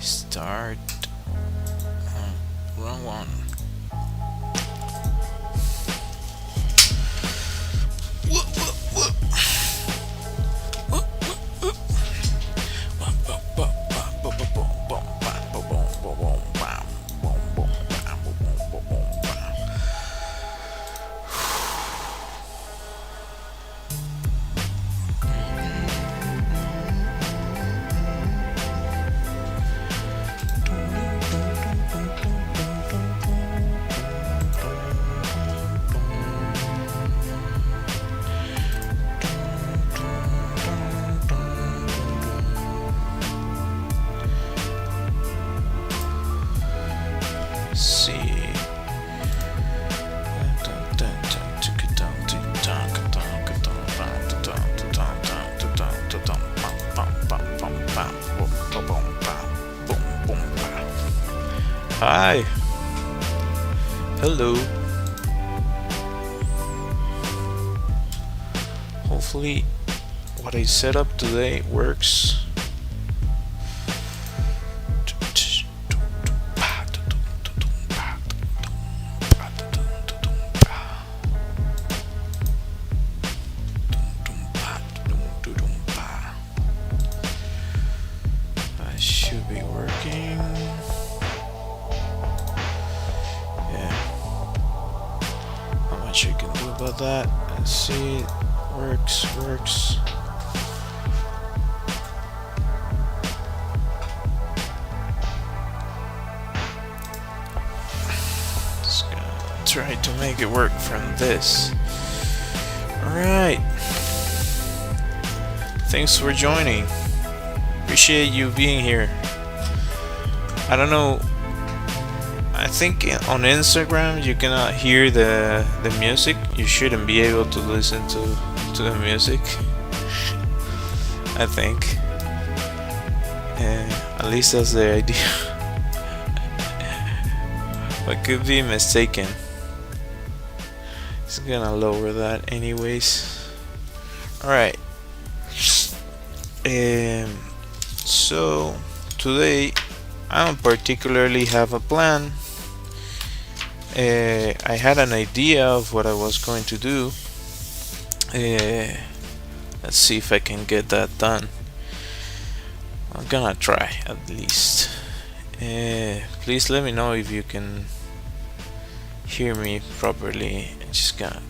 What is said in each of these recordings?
Start. Wrong one. Hi. Hello. Hopefully what I set up today works. I should be working. Much you can do about that. Let's see. Works. Just gonna try to make it work from this. Alright. Thanks for joining. Appreciate you being here. I don't know. I think on Instagram you cannot hear the music. You shouldn't be able to listen to the music. I think. At least that's the idea. But could be mistaken. It's gonna lower that anyways. Alright. So today I don't particularly have a plan. I had an idea of what I was going to do. Let's see if I can get that done. I'm gonna try at least. Please let me know if you can hear me properly. I just gonna.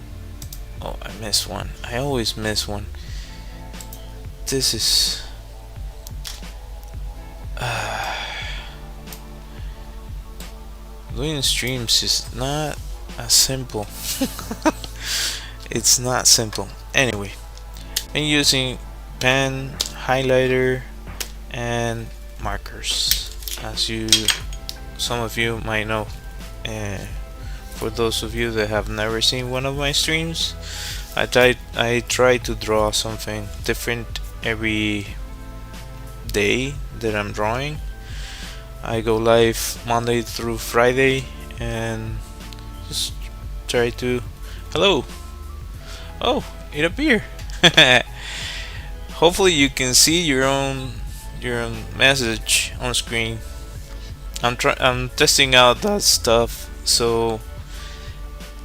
Oh, I missed one. I always miss one. This is. Doing streams is not as simple. It's not simple. Anyway, I'm using pen, highlighter, and markers, as some of you might know. For those of you that have never seen one of my streams, I try to draw something different every day that I'm drawing. I go live Monday through Friday and just try to. Hello. Oh, it appeared. Hopefully you can see your own message on screen. I'm testing out that stuff. So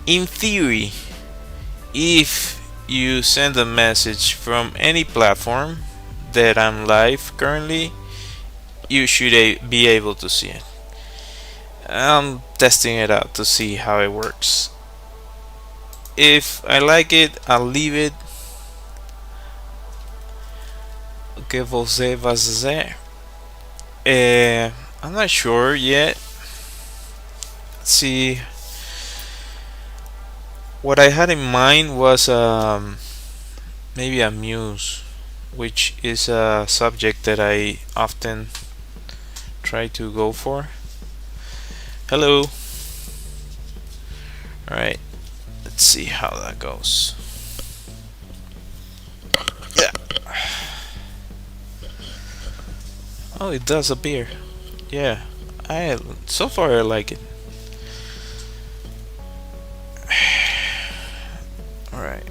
in theory, if you send a message from any platform that I'm live currently, you should be able to see it. I'm testing it out to see how it works. If I like it, I'll leave it. O que você vai fazer? I'm not sure yet. Let's see. What I had in mind was maybe a muse, which is a subject that I often try to go for. Hello. Alright, let's see how that goes. Yeah. Oh, it does appear. Yeah, so far I like it. Alright.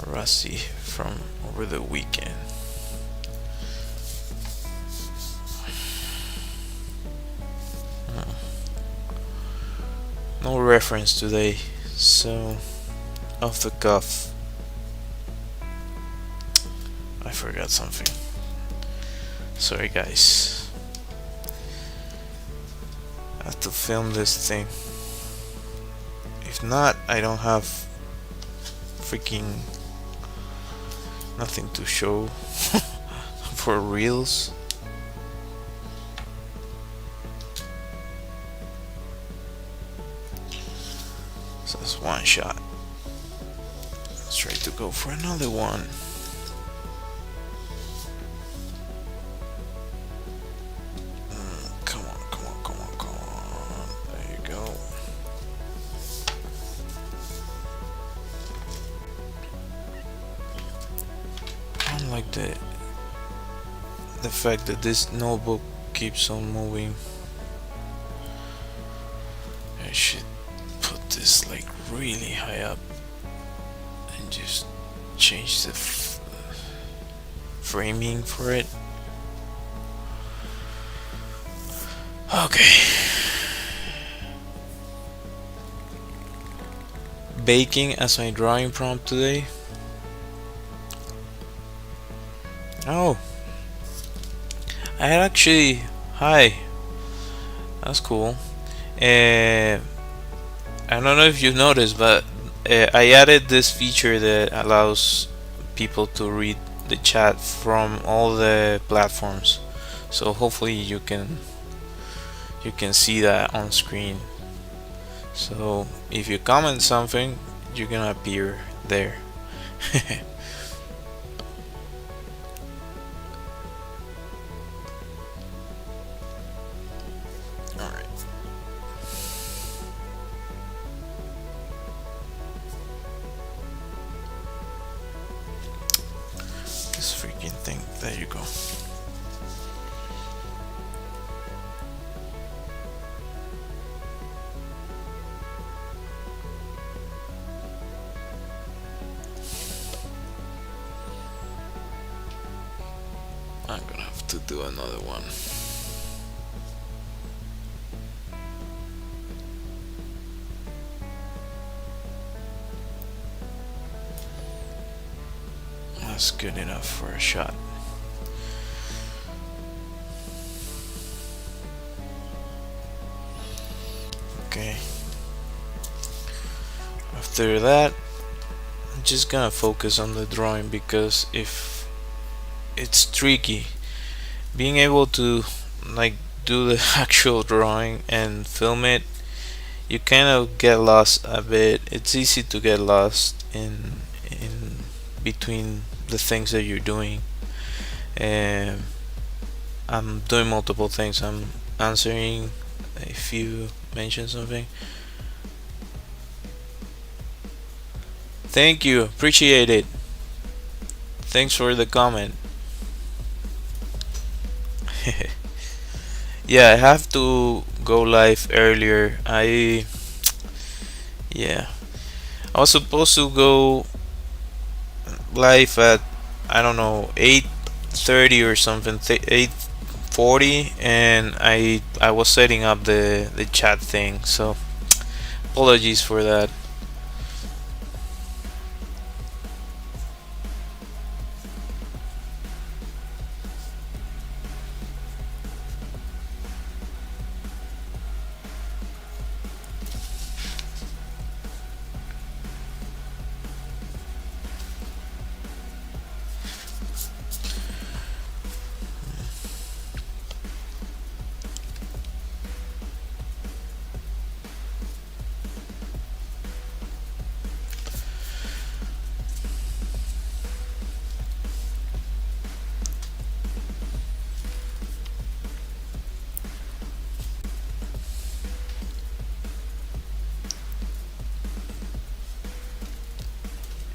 Rusty from over the weekend. No reference today, so off the cuff. I forgot something. Sorry guys. I have to film this thing. If not, I don't have freaking nothing to show for reels. So that's one shot. Let's try to go for another one. Come on, come on, come on, come on. There you go. I don't like the fact that this notebook keeps on moving. I should put this like really high up and just change the framing for it. Okay. Baking as my drawing prompt today. Oh, I had actually, hi, that's cool. I don't know if you've noticed, but I added this feature that allows people to read the chat from all the platforms. So hopefully you can see that on screen. So if you comment something, you're gonna appear there. Alright. This freaking thing, there you go. I'm gonna have to do another one. That's good enough for a shot. Okay. After that, I'm just gonna focus on the drawing, because if it's tricky being able to like do the actual drawing and film it, you kind of get lost a bit. It's easy to get lost in between the things that you're doing. I'm doing multiple things. I'm answering if you mention something. Thank you, appreciate it. Thanks for the comment. Yeah, I have to go live earlier. Yeah, I was supposed to go live at, I don't know, 8:30 or something, 8:40, and I was setting up the chat thing, so apologies for that.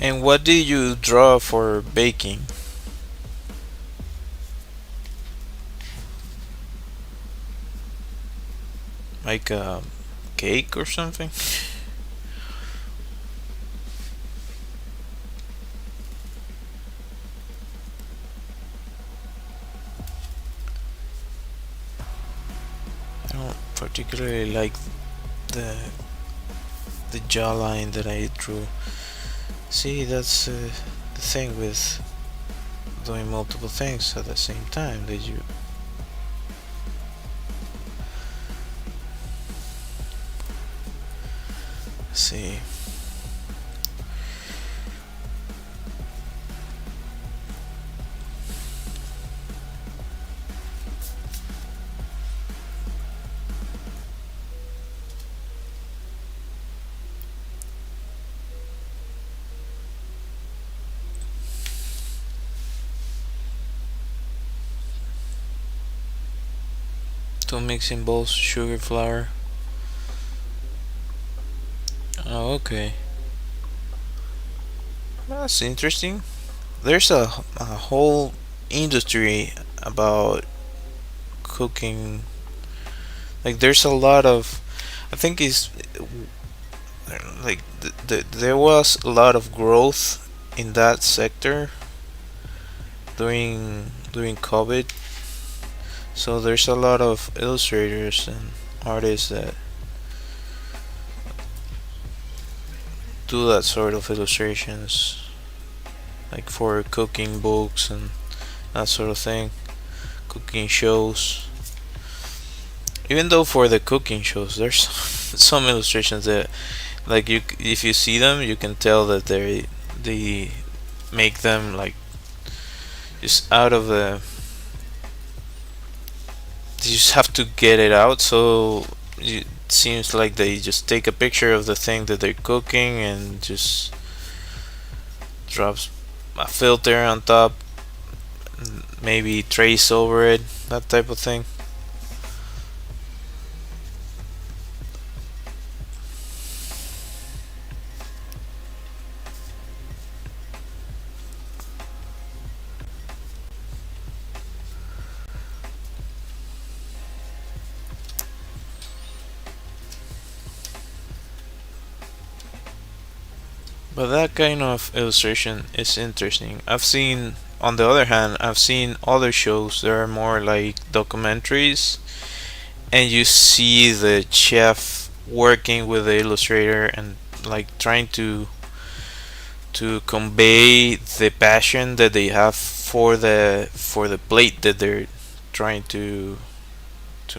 And what did you draw for baking? Like a cake or something? I don't particularly like the the jawline that I drew. See, that's the thing with doing multiple things at the same time. That you see. Two mixing bowls, sugar, flour. Oh, okay. That's interesting. There's a whole industry about cooking. Like, there's a lot of. I think it's like there was a lot of growth in that sector during COVID. So there's a lot of illustrators and artists that do that sort of illustrations, like for cooking books and that sort of thing, cooking shows. Even though for the cooking shows, there's some illustrations that, like, if you see them, you can tell that they make them like just out of the. You just have to get it out, so it seems like they just take a picture of the thing that they're cooking and just drops a filter on top, maybe trace over it, that type of thing. But that kind of illustration is interesting. On the other hand, I've seen other shows that are more like documentaries, and you see the chef working with the illustrator and like trying to convey the passion that they have for the plate that they're trying to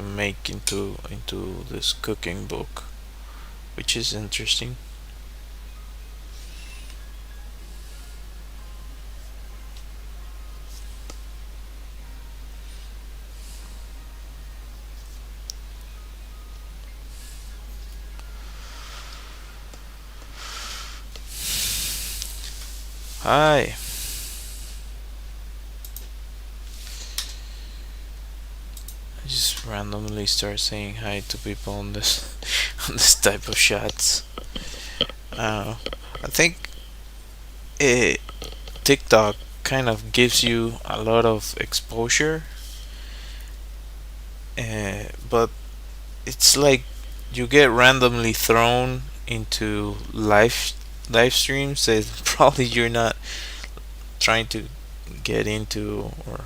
make into this cooking book, which is interesting. Hi. I just randomly start saying hi to people on this on this type of shots. Uh, I think it, TikTok kind of gives you a lot of exposure, but it's like you get randomly thrown into live streams that probably you're not trying to get into, or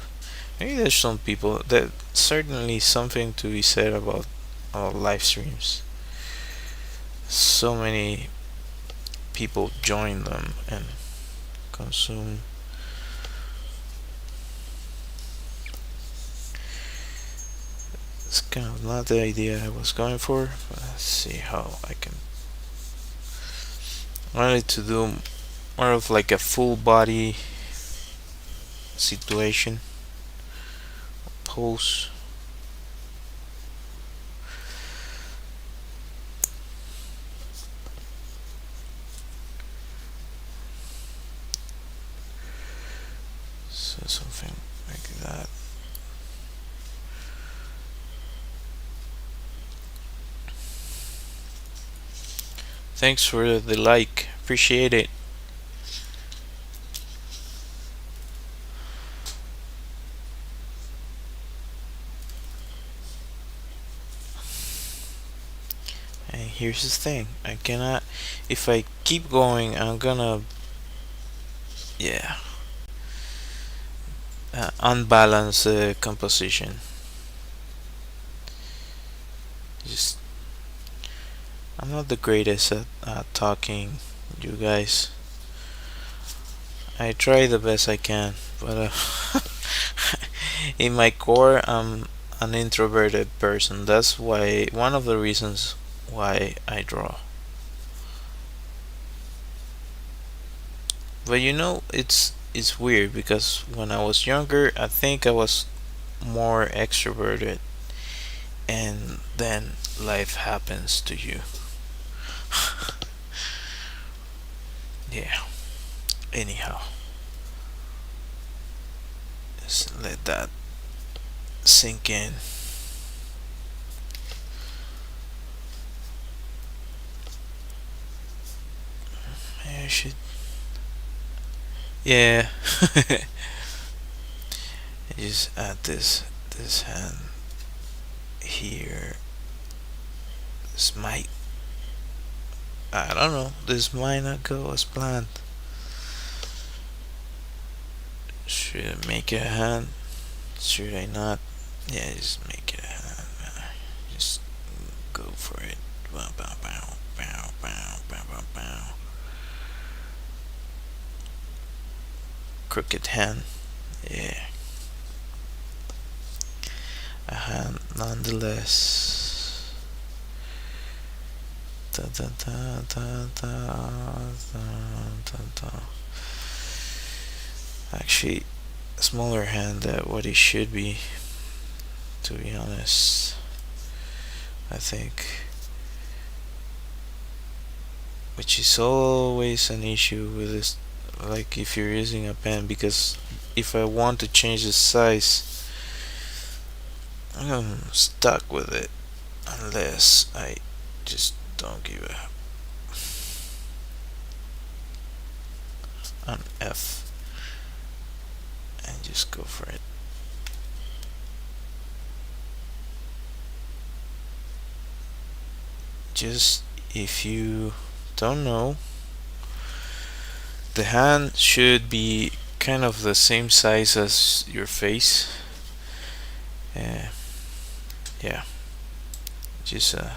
maybe there's some people that certainly something to be said about live streams. So many people join them and consume. It's kind of not the idea I was going for, but let's see how I can. I wanted to do more of like a full body situation pose. So something like that. Thanks for the like. Appreciate it. And here's the thing. I cannot, if I keep going, I'm gonna, yeah, unbalance the composition. not the greatest at talking, you guys. I try the best I can, but in my core, I'm an introverted person. That's why one of the reasons why I draw. But it's weird because when I was younger, I think I was more extroverted, and then life happens to you. Yeah. Anyhow, just let that sink in. Maybe I should. Yeah. Just add this hand here. This might. I don't know. This might not go as planned. Should I make it a hand? Should I not? Yeah, just make it a hand. Just go for it. Bow, bow, bow, bow, bow, bow, bow, bow. Crooked hand. Yeah. A hand nonetheless. Da, da, da, da, da, da, da, da. Actually, a smaller hand than what it should be, to be honest. I think, which is always an issue with this, like if you're using a pen, because if I want to change the size, I'm stuck with it unless I just don't give an F and just go for it. Just if you don't know, the hand should be kind of the same size as your face. Yeah, just a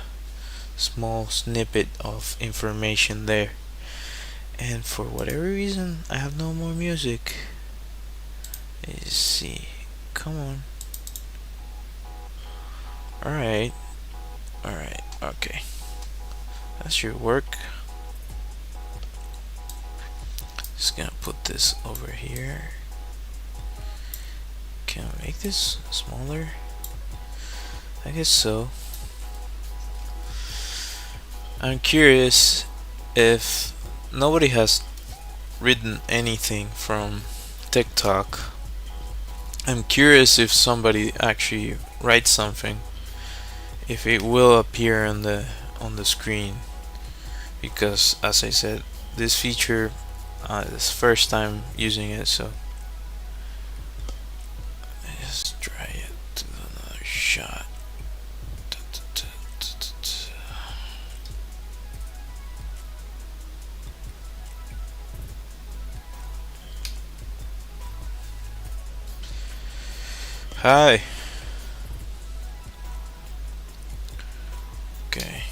small snippet of information there. And for whatever reason, I have no more music. Let's see. Come on. Alright. Alright, okay. That should work. Just gonna put this over here. Can I make this smaller? I guess so. I'm curious if nobody has written anything from TikTok. I'm curious if somebody actually writes something, if it will appear on the screen, because as I said, this feature is first time using it, so let's try it to another shot. Hi. Okay.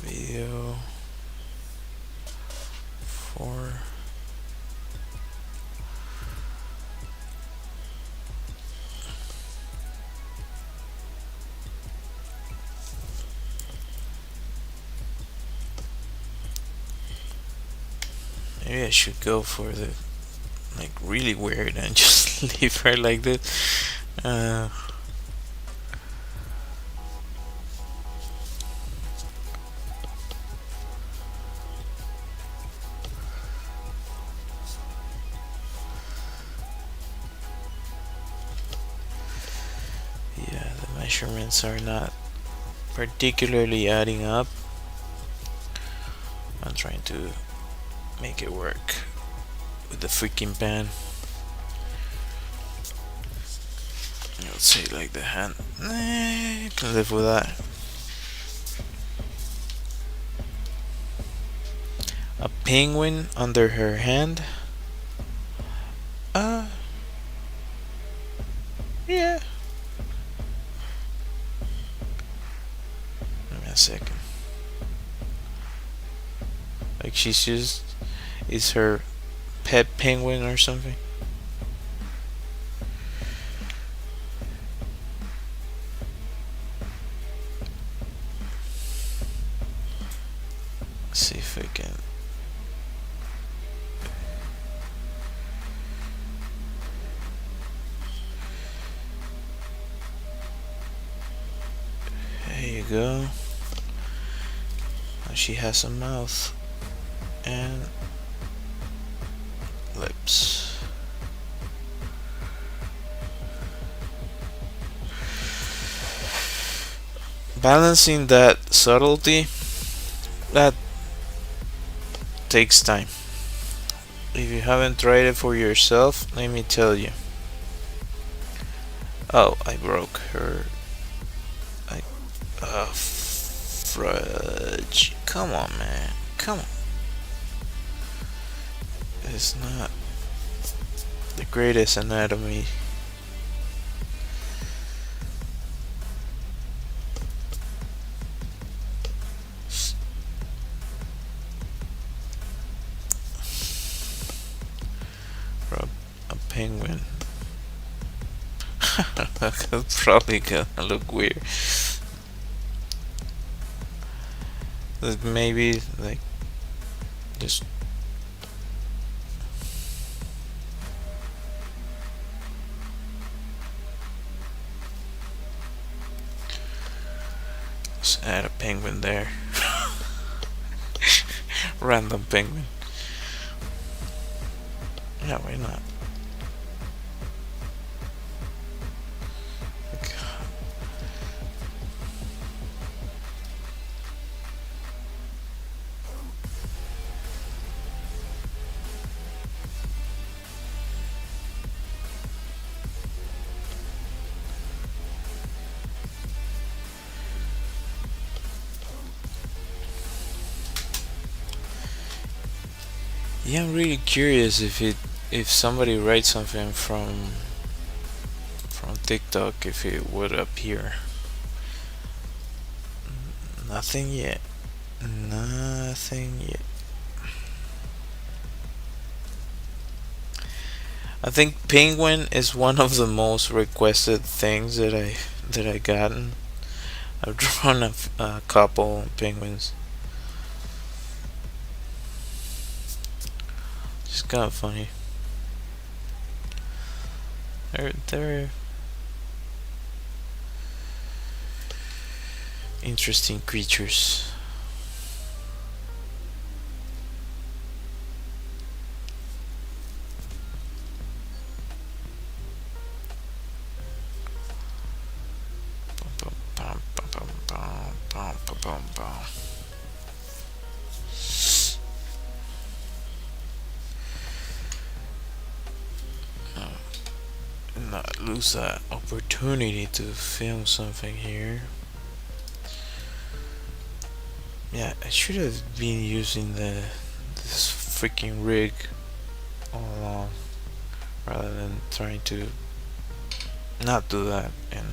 Video 4. Maybe I should go for the like really weird and just leave her like this. Yeah, the measurements are not particularly adding up. I'm trying to make it work with the freaking pen. Let's say like the hand. You can live with that. A penguin under her hand. Yeah. she's just is her pet penguin or something. Let's see if I can. There you go. Now she has a mouth and lips. Balancing that subtlety, that takes time. If you haven't tried it for yourself, let me tell you. Oh, I broke her. I fudge. Come on, man. Come on. It's not the greatest anatomy. For a penguin. That's probably gonna look weird. Maybe like just add a penguin there. Random penguin. Yeah, why not? Yeah, I'm really curious if somebody writes something from TikTok, if it would appear. Nothing yet. Nothing yet. I think penguin is one of the most requested things that I gotten. I've drawn a couple penguins. It's kind of funny. They're interesting creatures. Not lose that opportunity to film something here. Yeah, I should have been using this freaking rig all along rather than trying to not do that and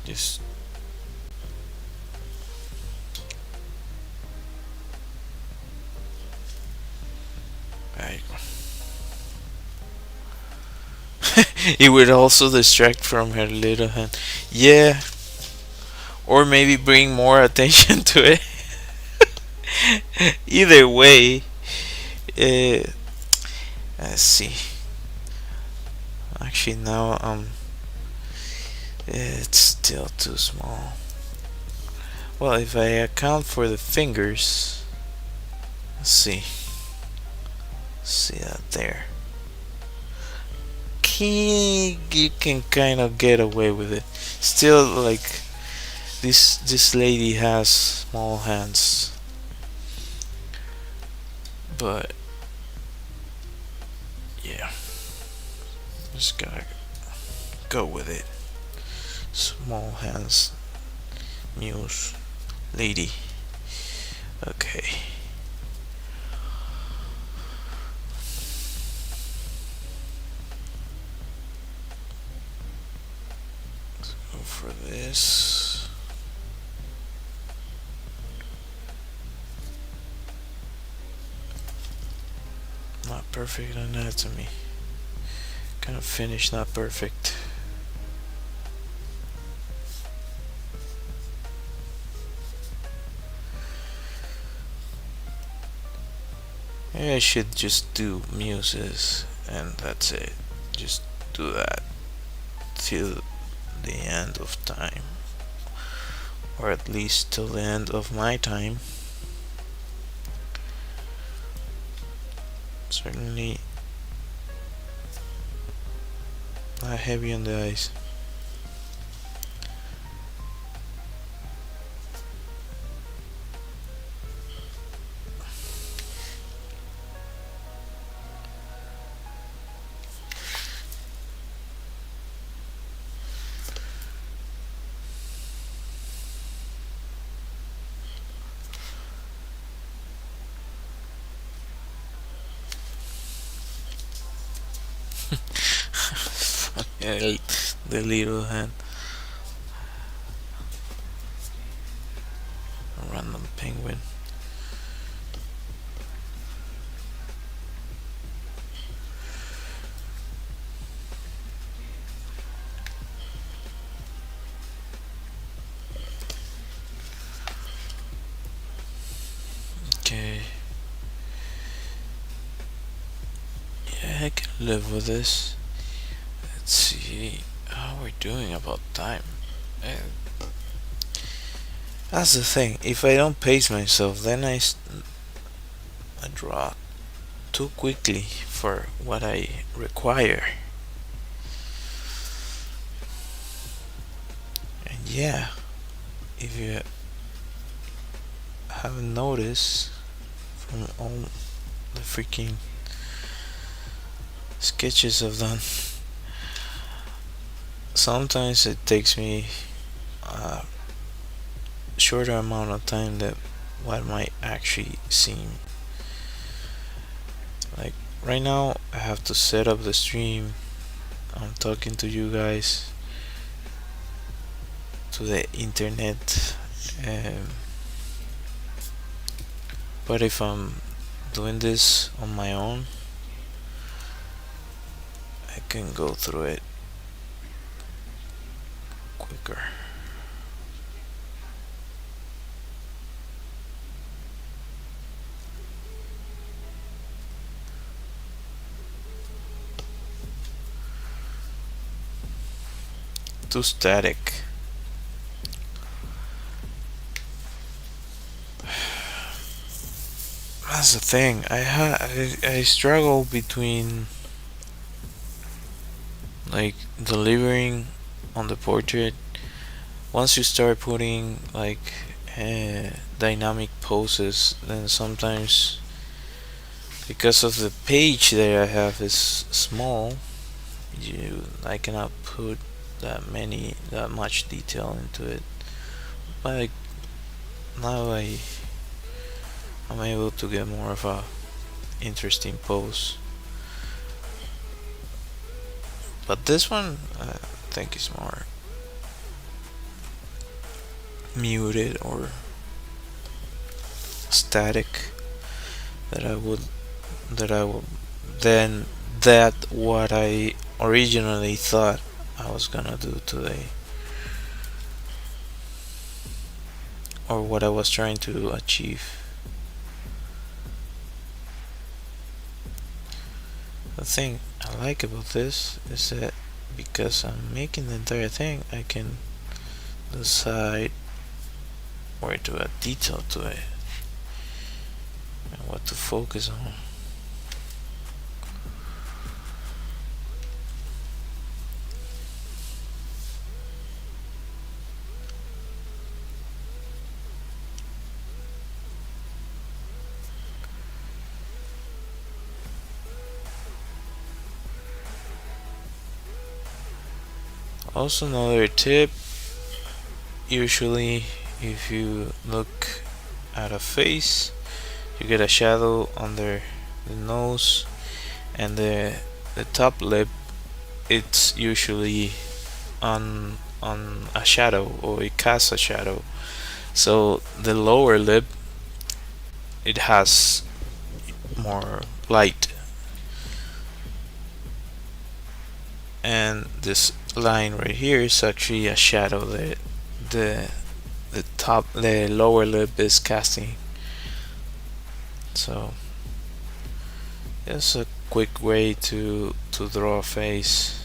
just I it would also distract from her little hand. Yeah, or maybe bring more attention to it. Either way, uh, let's see. Actually, now it's still too small. Well, if I account for the fingers, let's see. See that there. You can kind of get away with it. Still, like this lady has small hands, but yeah, just gotta go with it. Small hands, muse, lady. Okay. For this, perfect anatomy. Kind of finished, not perfect. Maybe I should just do muses and that's it. Just do that till the end of time. Or at least till the end of my time. Certainly not heavy on the eyes. Yeah, the little hand. A random penguin. Okay. Yeah, I can live with this. Let's see how we're doing about time. That's the thing. If I don't pace myself, then I draw too quickly for what I require. And yeah, if you haven't noticed from all the freaking sketches I've done, sometimes it takes me a shorter amount of time than what might actually seem. Like right now, I have to set up the stream. I'm talking to you guys to the internet. But if I'm doing this on my own, I can go through it quicker. Too static. That's the thing. I struggle between like delivering on the portrait. Once you start putting like dynamic poses, then sometimes because of the page that I have is small, I cannot put that much detail into it. But now I'm able to get more of a interesting pose. But this one I think is more muted or static that I would then that what I originally thought I was gonna do today, or what I was trying to achieve. The thing I like about this is that because I'm making the entire thing, I can decide where to add detail to it and what to focus on. Also, another tip, usually if you look at a face, you get a shadow under the nose, and the top lip, it's usually on a shadow, or it casts a shadow. So the lower lip, it has more light, and this line right here is actually a shadow that the the lower lip is casting. So it's a quick way to draw a face.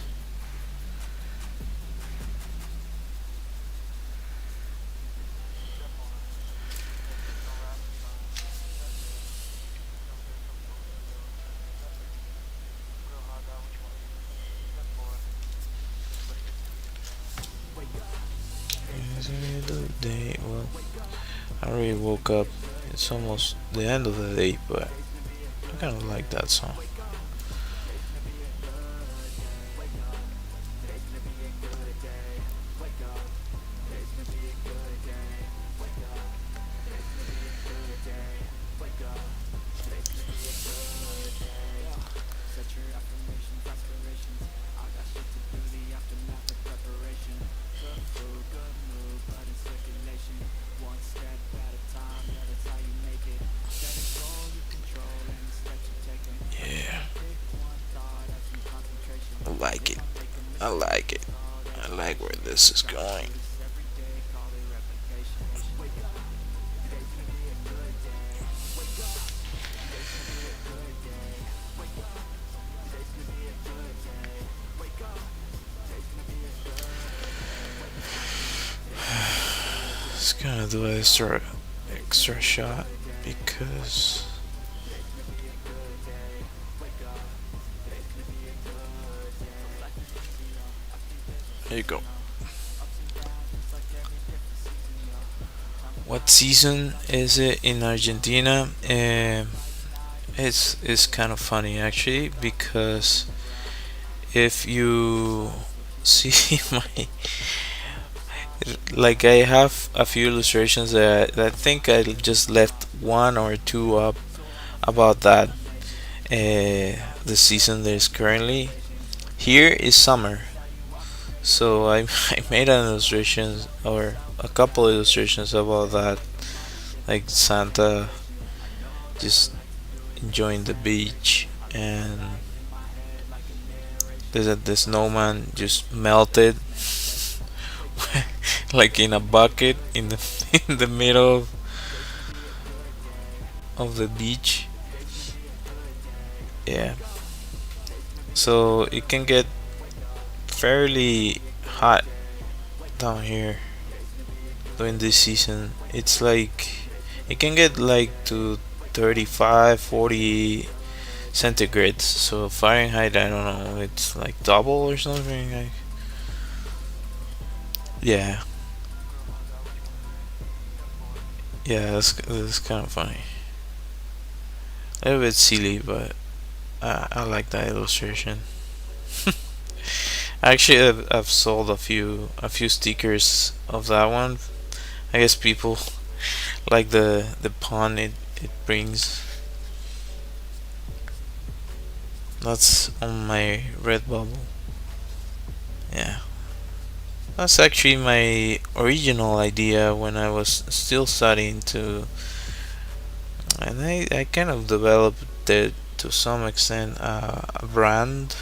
Day. Well, I already woke up. It's almost the end of the day, but I kind of like that song. Yeah, I like it. I like it. I like where this is going. Just gonna do an extra shot because there you go. What season is it in Argentina? It's kind of funny actually because if you see my like I have a few illustrations that I think I just left one or two up about that. The season that is currently here is summer, so I I made an illustration or a couple illustrations about that, like Santa just enjoying the beach and the snowman just melted like in a bucket in the in the middle of the beach. Yeah, so it can get fairly hot down here during this season. It's like it can get like to 35, 40 centigrades. So Fahrenheit, I don't know, it's like double or something. Like, yeah, yeah, that's kind of funny. A little bit silly, but I like that illustration. Actually, I've sold a few stickers of that one. I guess people like the pun it brings. That's on my Redbubble. Yeah, that's actually my original idea when I was still studying to, and I kind of developed it to some extent, a brand,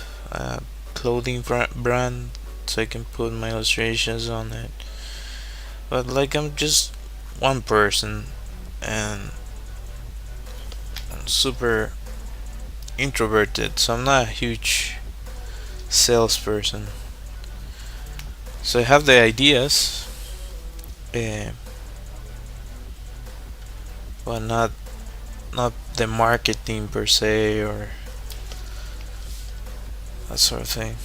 clothing brand, so I can put my illustrations on it. But like I'm just one person, and I'm super introverted, so I'm not a huge salesperson. So I have the ideas, uh, but not the marketing per se or that sort of thing.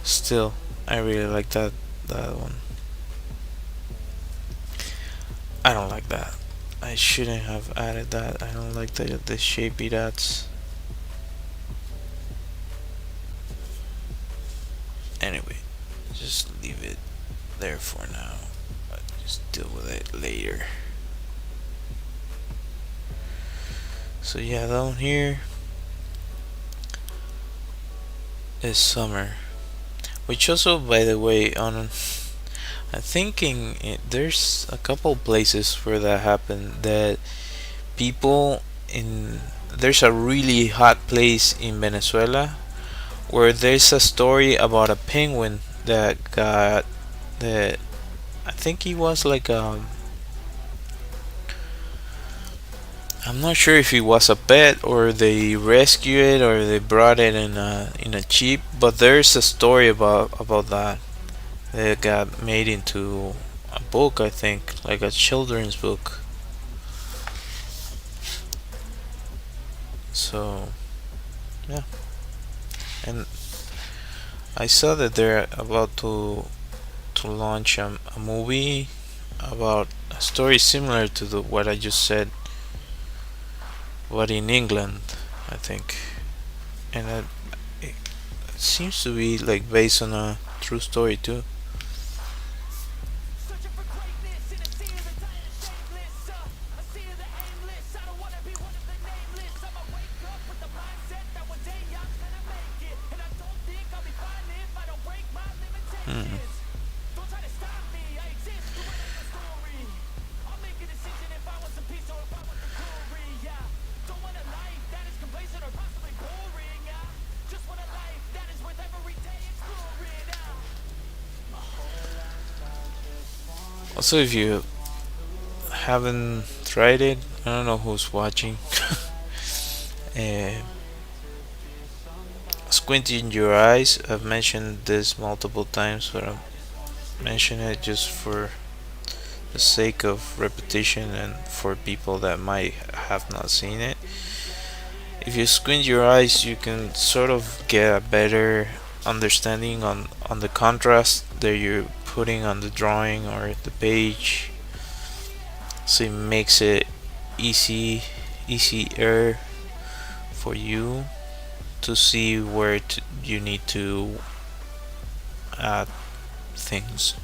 Still, I really like that one. I don't like that. I shouldn't have added that. I don't like the shapey dots. Anyway, just leave it there for now. I'll just deal with it later. So yeah, down here is summer, which also, by the way, on I'm thinking there's a couple places where that happened. That people in there's a really hot place in Venezuela where there's a story about a penguin that got the I think he was like I'm not sure if it was a pet or they rescued it or they brought it in a jeep, but there's a story about that. It got made into a book, I think, like a children's book. So yeah, and I saw that they're about to launch a movie about a story similar to what I just said, but in England, I think, and it seems to be like based on a true story too. Hmm. Also, if you haven't tried it, I don't know who's watching. uh, Squinting your eyes. I've mentioned this multiple times, but I'm mentioning it just for the sake of repetition and for people that might have not seen it. If you squint your eyes, you can sort of get a better understanding on the contrast that you're putting on the drawing or the page. So it makes it easier for you to see where you need to add things,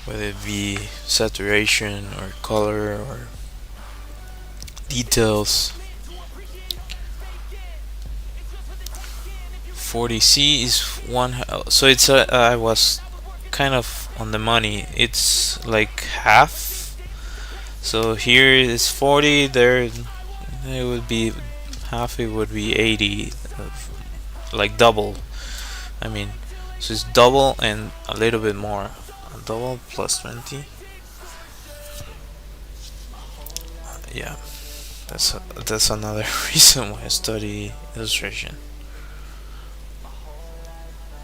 whether it be saturation or color or details. 40C is one, so it's I was kind of on the money. It's like half. So here is 40. There, it would be half. It would be 80, like double. I mean, so it's double and a little bit more. Double plus 20. Yeah, that's another reason why I study illustration.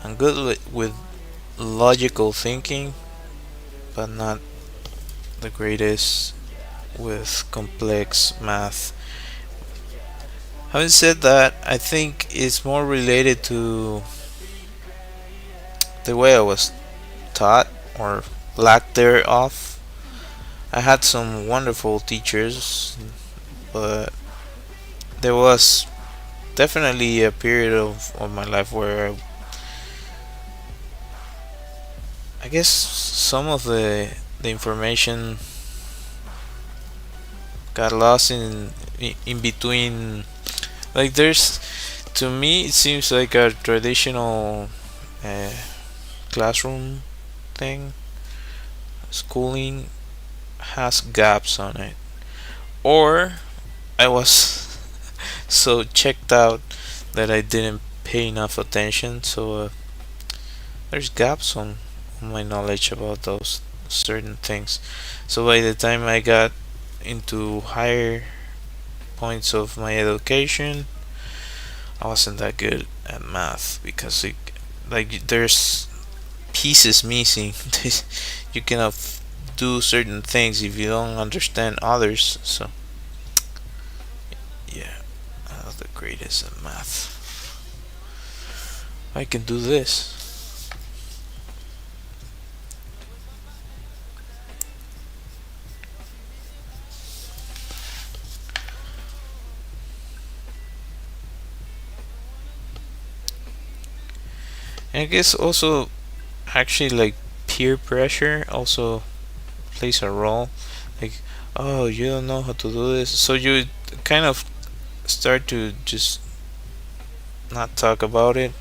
I'm good with logical thinking, but not the greatest with complex math. Having said that, I think it's more related to the way I was taught or lack thereof. I had some wonderful teachers, but there was definitely a period of my life where I guess some of the information got lost in between. Like there's, to me it seems like a traditional uh, classroom thing. Schooling has gaps on it, or I was so checked out that I didn't pay enough attention. So there's gaps on my knowledge about those certain things. So by the time I got into higher points of my education, I wasn't that good at math because like there's pieces missing. You cannot do certain things if you don't understand others. So yeah, I'm not the greatest at math. I can do this. And I guess also actually like peer pressure also plays a role. Like, oh, you don't know how to do this, so you kind of start to just not talk about it.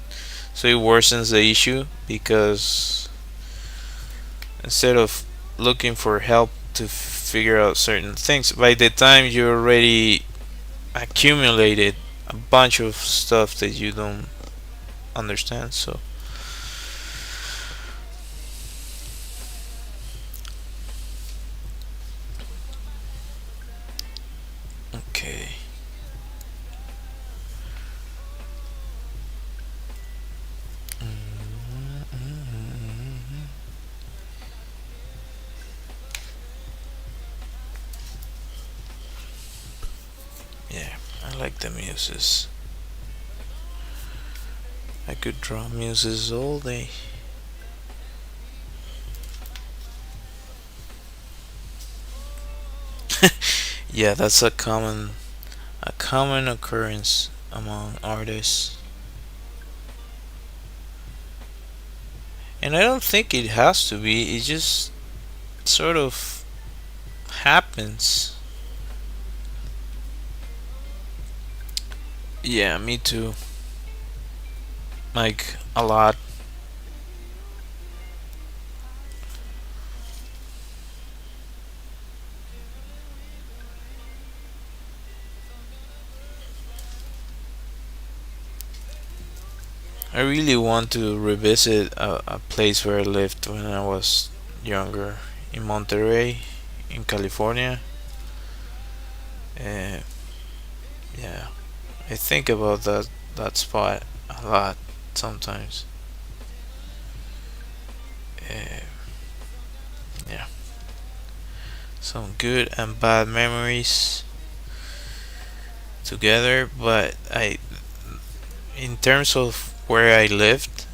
So it worsens the issue because instead of looking for help to figure out certain things, by the time you already accumulated a bunch of stuff that you don't understand. So okay. Yeah, I like the muses. I could draw muses all day. Yeah, that's a common occurrence among artists. And I don't think it has to be. It just sort of happens. Yeah, me too. Like a lot. I really want to revisit a place where I lived when I was younger in Monterey, in California. Uh, yeah, I think about that spot a lot sometimes. Uh, yeah, some good and bad memories together. But in terms of where I lived,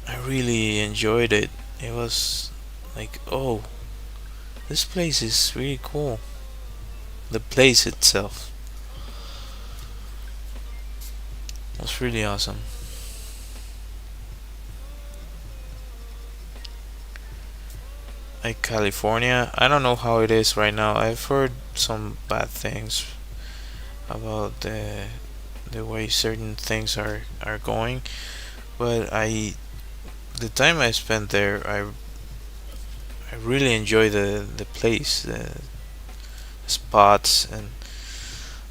I really enjoyed it. It was like, oh, this place is really cool. The place itself was really awesome. Like California, I don't know how it is right now. I've heard some bad things about the way certain things are going, but the time I spent there, I really enjoy the place, the spots, and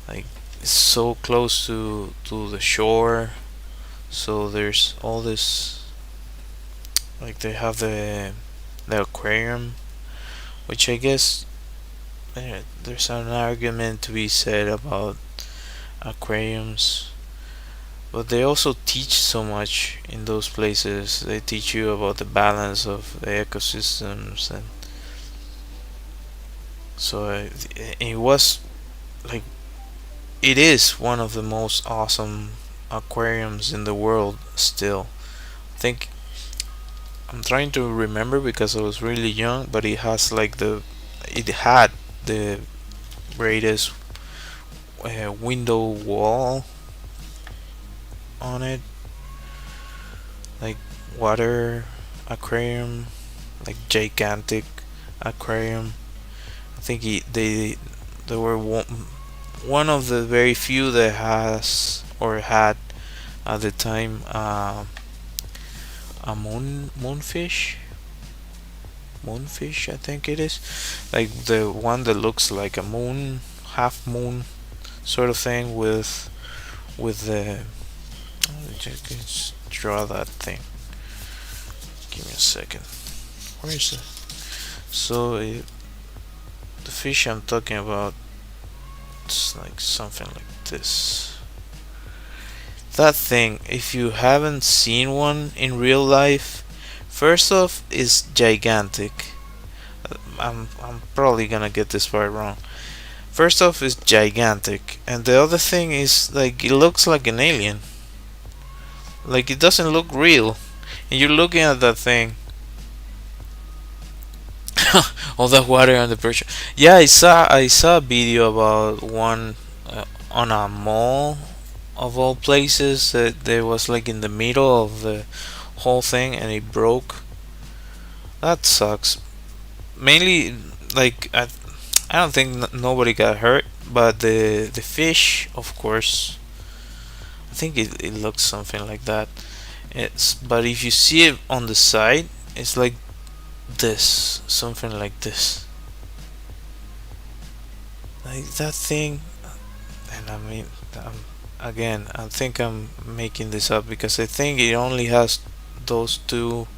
like it's so close to the shore. So there's all this, like they have the aquarium, which I guess there's an argument to be said about aquariums, but they also teach so much in those places. They teach you about the balance of the ecosystems, and so it was like it is one of the most awesome aquariums in the world still. I think I'm trying to remember because I was really young, but it had the greatest window wall on it, like water aquarium, like gigantic aquarium. I think they were one of the very few that has or had at the time a moonfish I think it is, like the one that looks like a moon, half moon sort of thing with the just draw that thing. Give me a second. Where is it? So the fish I'm talking about, it's like something like this. That thing, if you haven't seen one in real life, first off, is gigantic. I'm probably gonna get this part wrong. First off, is gigantic, and the other thing is like it looks like an alien. Like it doesn't look real, and you're looking at that thing. All that water on the pressure. Yeah, I saw a video about one on a mall of all places that there was like in the middle of the whole thing and it broke. That sucks. Mainly, like I don't think nobody got hurt, but the fish, of course. I think it looks something like that. It's but if you see it on the side, it's like this, something like this, like that thing. And I mean, again, I think I'm making this up because I think it only has those two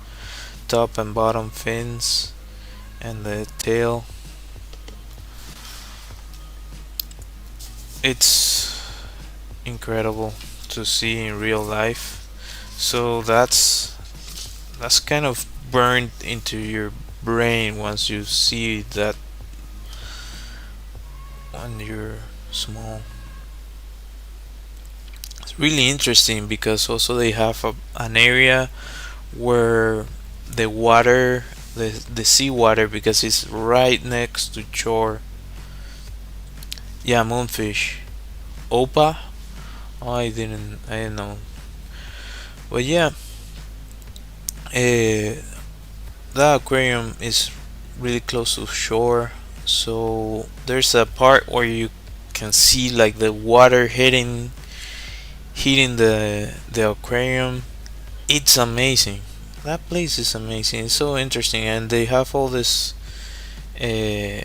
top and bottom fins and the tail. It's incredible to see in real life. So that's kind of burned into your brain once you see that when you're small. It's really interesting because also they have an area where the water, the seawater, because it's right next to shore. Yeah, moonfish. Opa? Oh, I didn't know. But yeah, the aquarium is really close to shore, so there's a part where you can see like the water hitting the aquarium. It's amazing. That place is amazing. It's so interesting, and they have all this uh,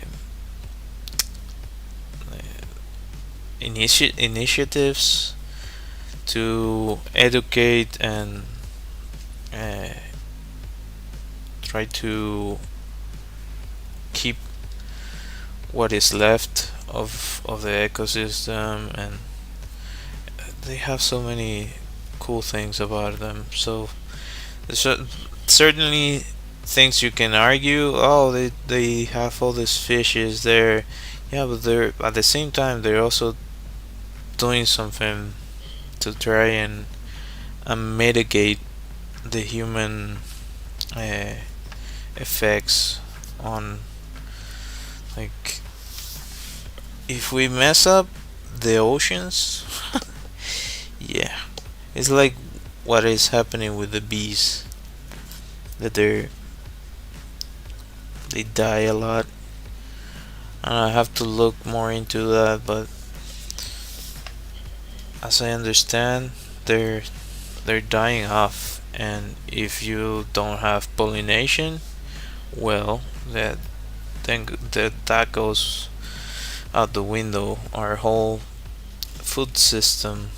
initiatives to educate and uh, try to keep what is left of the ecosystem, and they have so many cool things about them. So there's certainly things you can argue. Oh, they have all these fishes there. Yeah, but they're at the same time they're also doing something to try and mitigate the human uh, effects on, like, if we mess up the oceans. Yeah, it's like what is happening with the bees, that they die a lot, and I have to look more into that. But as I understand, they're dying off, and if you don't have pollination, well, that goes out the window. Our whole food system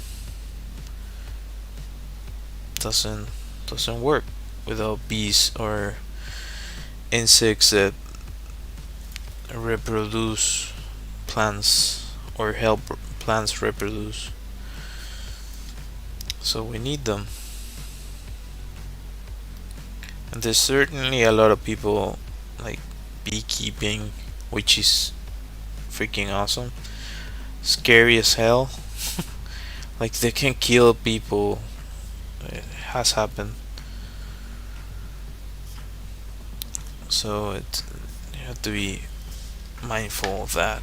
doesn't doesn't work without bees or insects that reproduce plants or help plants reproduce. So we need them. And there's certainly a lot of people like beekeeping, which is freaking awesome. Scary as hell. Like they can kill people. It has happened. So you have to be mindful of that.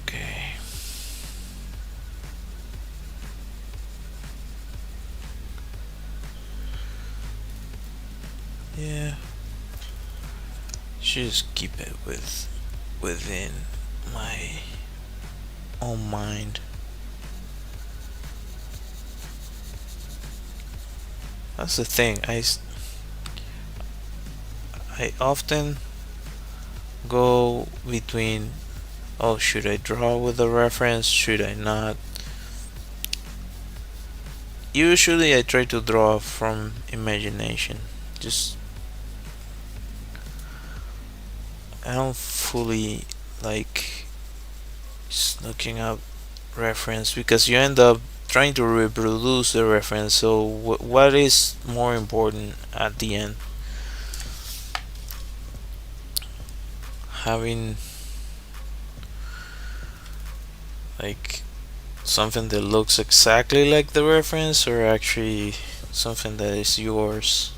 Okay. Yeah. Should just keep it within my own mind. That's the thing. I often go between, oh, should I draw with a reference? Should I not? Usually I try to draw from imagination. Just I don't fully like just looking up reference, because you end up trying to reproduce the reference. So what is more important at the end? Having like something that looks exactly like the reference, or actually something that is yours?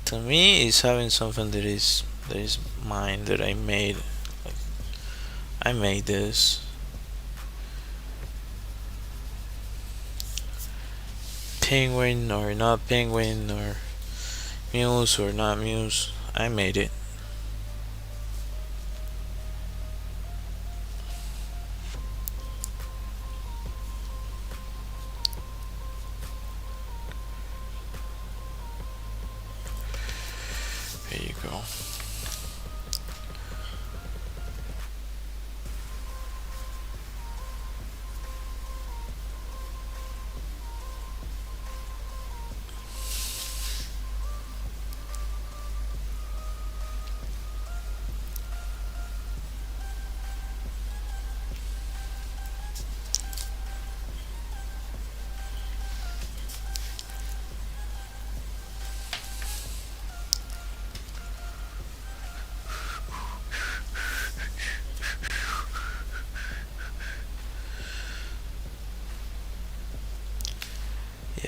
To me, is having something that is mine, that I made. Like, I made this. Penguin or not penguin, or muse or not muse, I made it.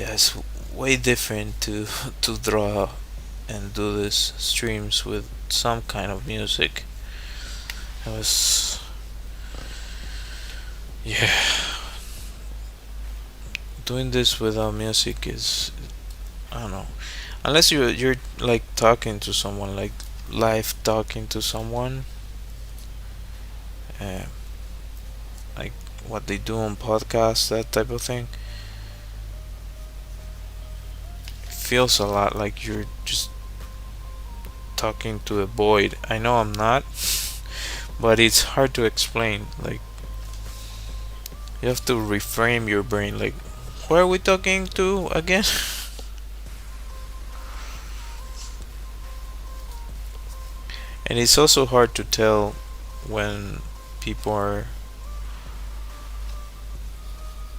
yeah, it's way different to to draw and do this streams with some kind of music. It was, yeah, doing this without music is, I don't know, unless you're like talking to someone, like live talking to someone, uh, like what they do on podcasts, that type of thing. Feels a lot like you're just talking to a void. I know I'm not, but it's hard to explain. Like, you have to reframe your brain. Like, who are we talking to again? And it's also hard to tell when people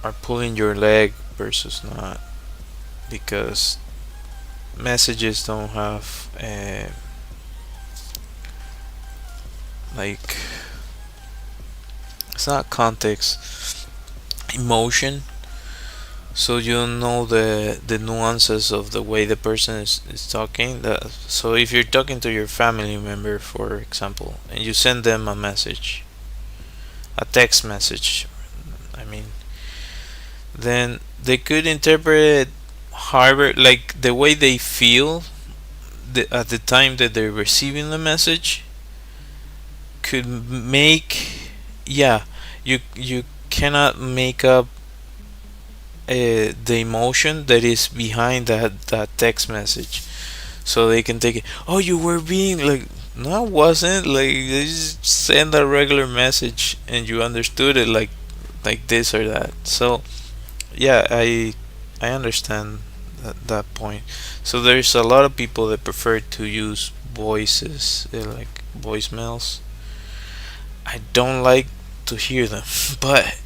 are pulling your leg versus not, because messages don't have like, it's not context, emotion, so you don't know the nuances of the way the person is talking. So if you're talking to your family member, for example, and you send them a message, a text message, I mean, then they could interpret it however, like the way they feel at the time that they're receiving the message could make, yeah, you cannot make up the emotion that is behind that text message, so they can take it, oh, you were being like, no, I wasn't, like, they just send a regular message and you understood it like this or that. So yeah, I understand that point. So there's a lot of people that prefer to use voices, like voicemails. I don't like to hear them, but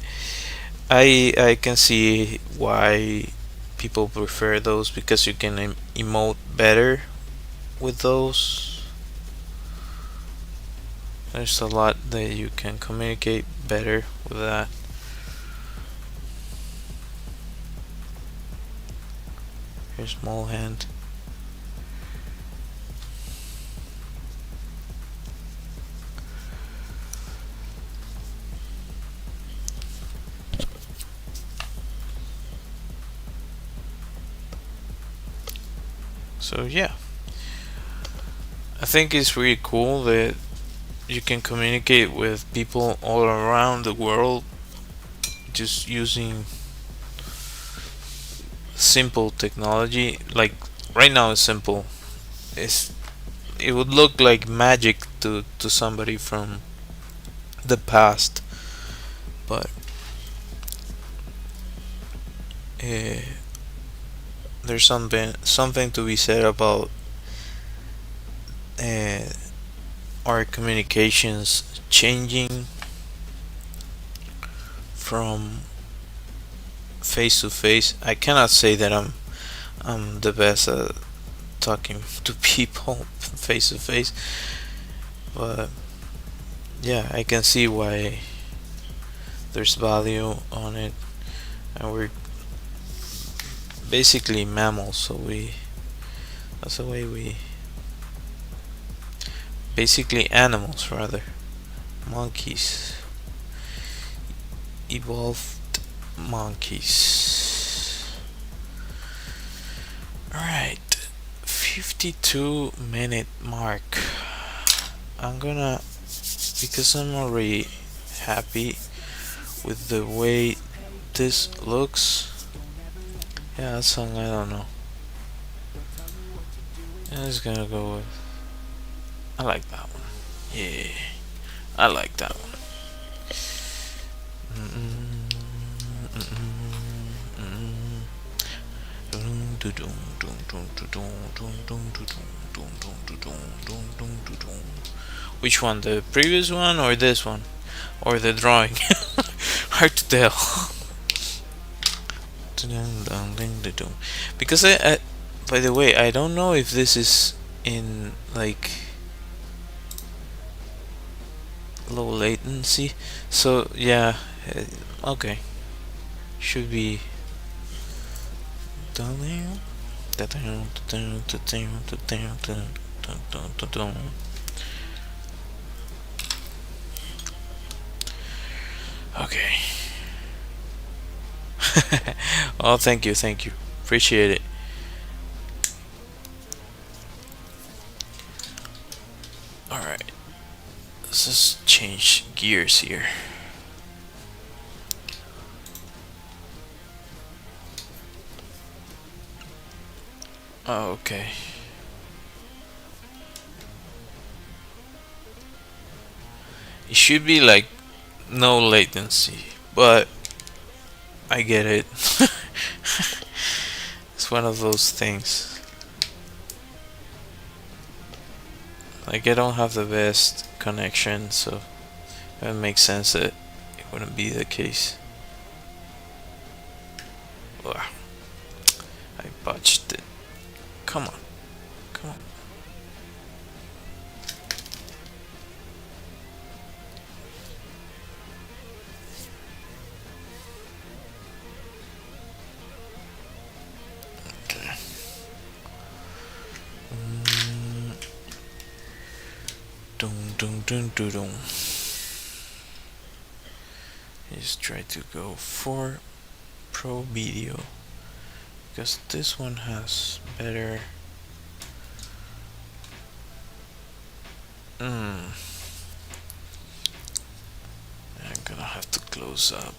I can see why people prefer those, because you can emote better with those. There's a lot that you can communicate better with that. Here's small hand. So yeah, I think it's really cool that you can communicate with people all around the world just using simple technology. Like, right now it's simple. It's, it would look like magic to somebody from the past, but uh, there's something to be said about uh, our communications changing from face to face. I cannot say that I'm the best at talking to people face to face, but yeah, I can see why there's value on it. And we're basically mammals, so that's the way we, basically animals rather, monkeys, evolved monkeys. Alright, 52-minute mark. I'm gonna, because I'm already happy with the way this looks. Yeah, that song, I don't know. I'm just gonna go with, I like that one. Yeah, I like that one. Which one, the previous one or this one, or the drawing? Hard to tell. Because by the way, I don't know if this is in like low latency. So yeah, okay, should be Okay. Oh, thank you, thank you. Appreciate it. Alright, let's just change gears here. Oh, okay. It should be like no latency, but I get it. It's one of those things. Like, I don't have the best connection, so it makes sense that it wouldn't be the case. Ugh, I botched it. Come on. Come on. Okay. Dun dun dun dun dun. Just try to go for Pro Video, because this one has better. I'm gonna have to close up.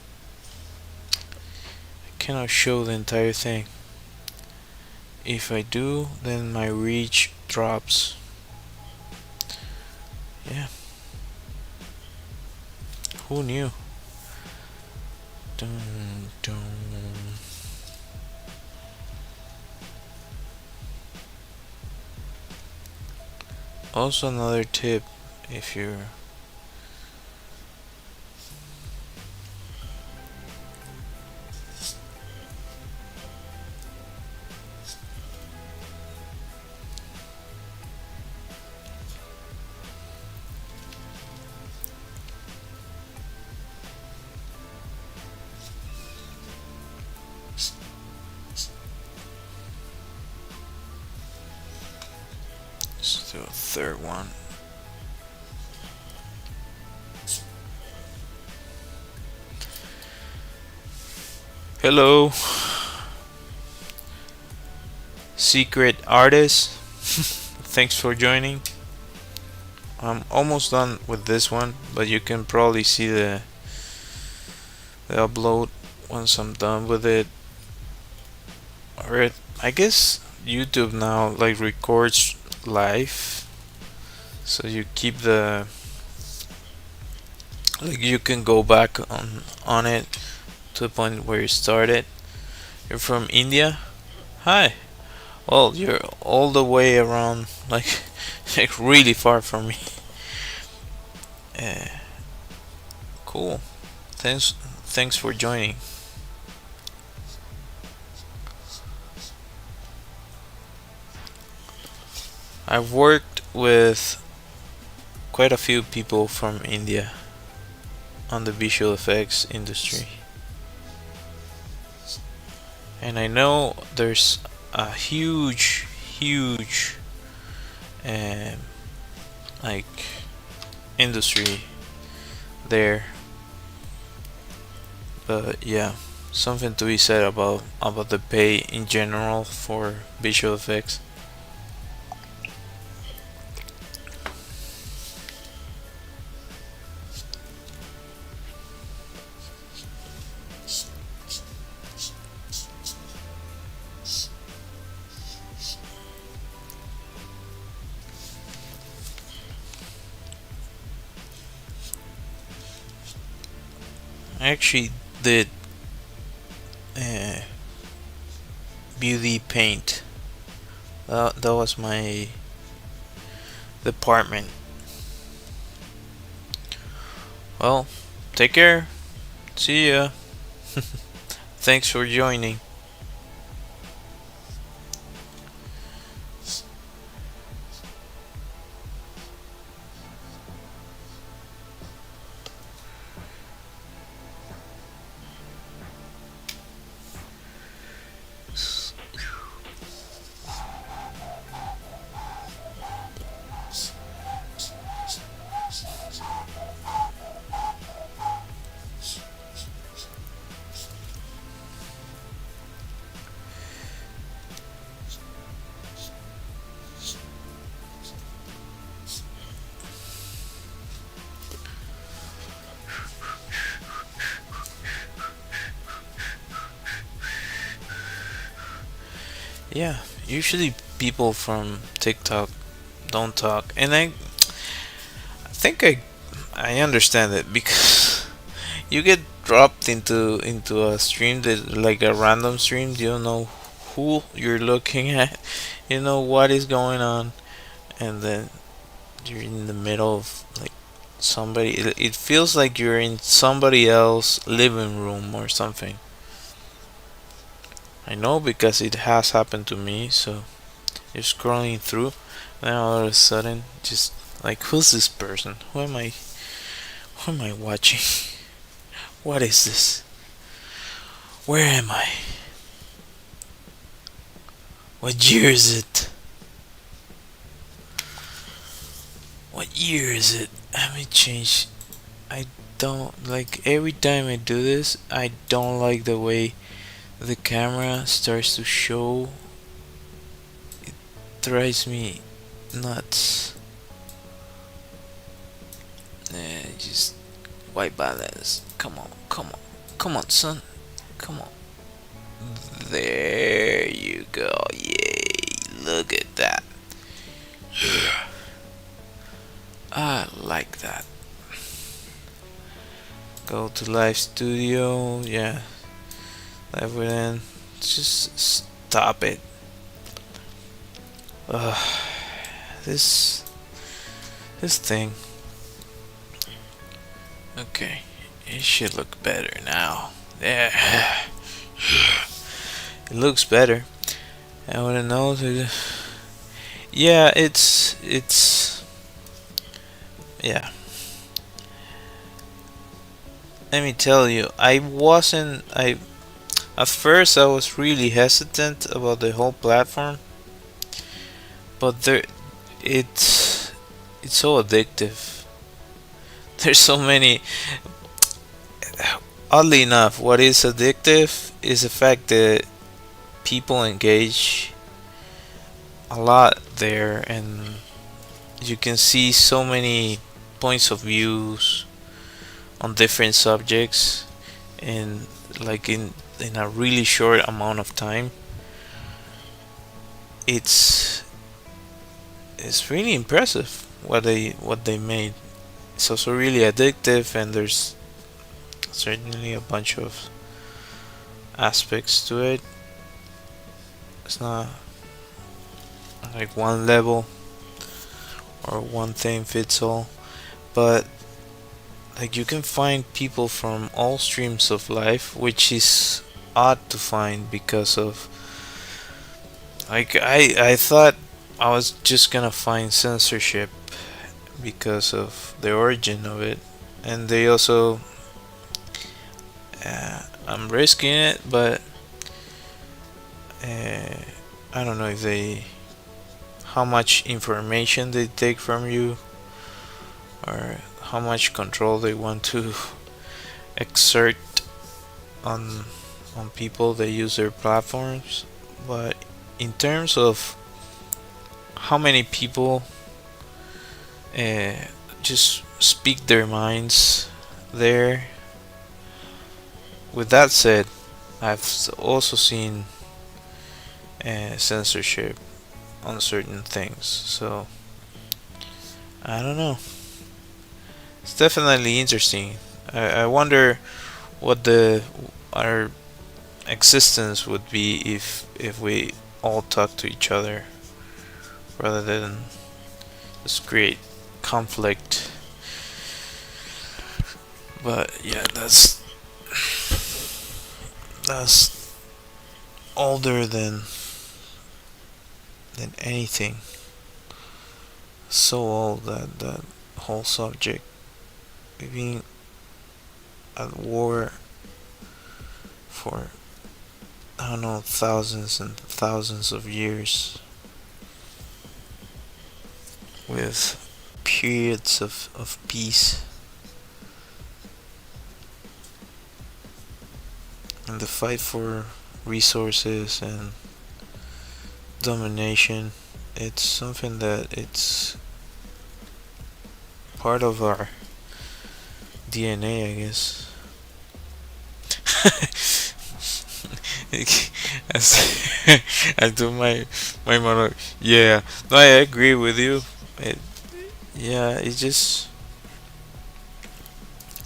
I cannot show the entire thing. If I do, then my reach drops. Yeah. Who knew? Dun, dun. Also, another tip, if you're let's do a third one. Hello, secret artist. Thanks for joining. I'm almost done with this one, but you can probably see the upload once I'm done with it. Or I guess YouTube now like records live, so you keep the, like, you can go back on it to the point where you started. You're from India? Hi. Well, you're all the way around, like, like really far from me. Uh, cool. Thanks for joining. I've worked with quite a few people from India on the visual effects industry, and I know there's a huge um, like industry there. But yeah, something to be said about the pay in general for visual effects. I actually did uh, beauty paint. That was my department. Well, take care. See ya. Thanks for joining. Yeah, usually people from TikTok don't talk, and think I understand it because you get dropped into a stream that like a random stream. You don't know who you're looking at, you know what is going on, and then you're in the middle of like somebody. It feels like you're in somebody else's living room or something. I know because it has happened to me. So you're scrolling through, and all of a sudden, just like, who's this person? Who am I? Who am I watching? What is this? Where am I? What year is it? What year is it? Let me change. I don't like every time I do this. I don't like the way the camera starts to show. It drives me nuts. Just white balance. Come on, come on, come on, son. Come on. There you go. Yay! Look at that. I like that. Go to live studio. Yeah, live within. Just stop it. Uh, this this thing. Okay, it should look better now. There. It looks better. I wanna know. Yeah, it's yeah. Let me tell you, I wasn't. I At first I was really hesitant about the whole platform, but it's so addictive. There's so many. Oddly enough, what is addictive is the fact that people engage a lot there, and you can see so many points of views on different subjects, and like in a really short amount of time. It's it's really impressive what they made. It's also really addictive, and there's certainly a bunch of aspects to it. It's not like one level or one thing fits all, but like you can find people from all streams of life, which is odd to find because of like I thought I was just gonna find censorship because of the origin of it, and they also I'm risking it, but uh, I don't know if they how much information they take from you or how much control they want to exert on people that use their platforms. But in terms of how many people uh, just speak their minds there, with that said, I've also seen censorship on certain things, so I don't know. It's definitely interesting. I wonder what the our existence would be if we all talk to each other rather than just create conflict. But yeah, that's older than anything. So old that whole subject. We've been at war for I don't know thousands and thousands of years with periods of peace, and the fight for resources and domination. It's something that it's part of our DNA, I guess. As I do my monologue. Yeah, no, I agree with you. It, yeah, it just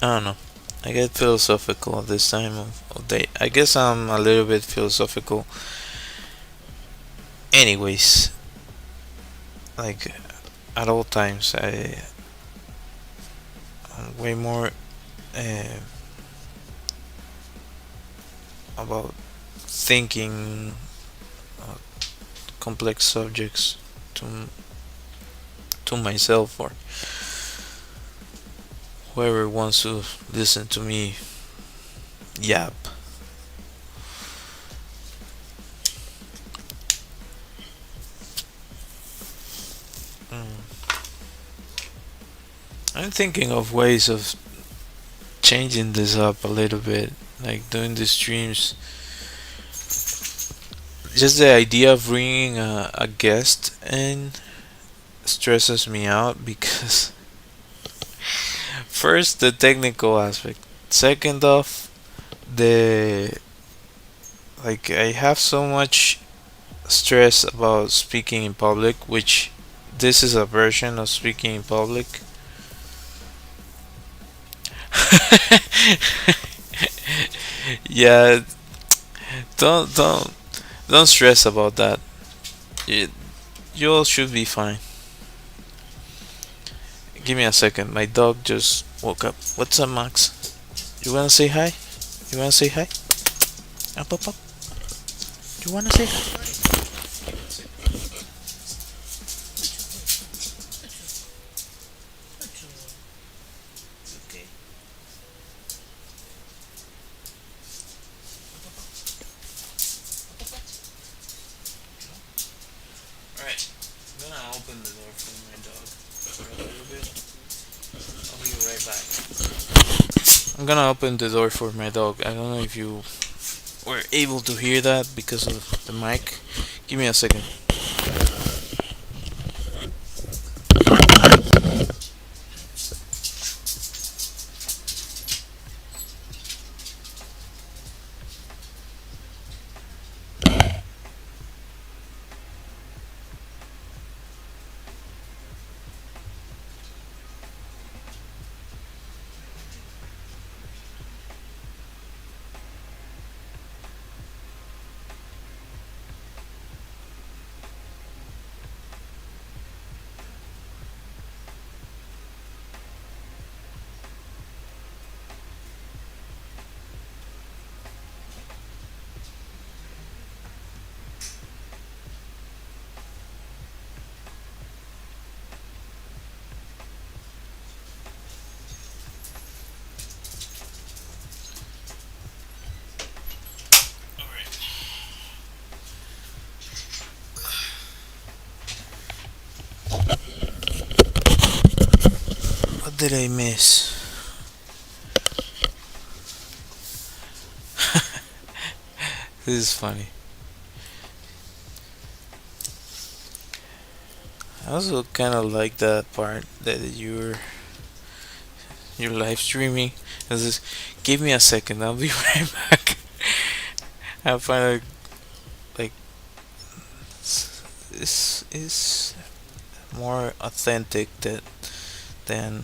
I don't know. I get philosophical at this time of day. I guess I'm a little bit philosophical. Anyways, like at all times, I'm way more uh, about thinking uh, complex subjects to to myself or whoever wants to listen to me yap. Mm. I'm thinking of ways of changing this up a little bit, like doing the streams. Just the idea of bringing a guest in stresses me out because first the technical aspect, second off the like I have so much stress about speaking in public, which this is a version of speaking in public. Yeah, don't don't stress about that. It, you all should be fine. Give me a second. My dog just woke up. What's up, Max? You wanna say hi? You wanna say hi? Up, up, up. You wanna say hi? Okay. Alright. I'm gonna open the door for my dog for a little bit. I'll be right back. I'm gonna open the door for my dog. I don't know if you were able to hear that because of the mic. Give me a second. What did I miss? This is funny. I also kind of like that part that you're live streaming. And just give me a second. I'll be right back. I find it like this is more authentic than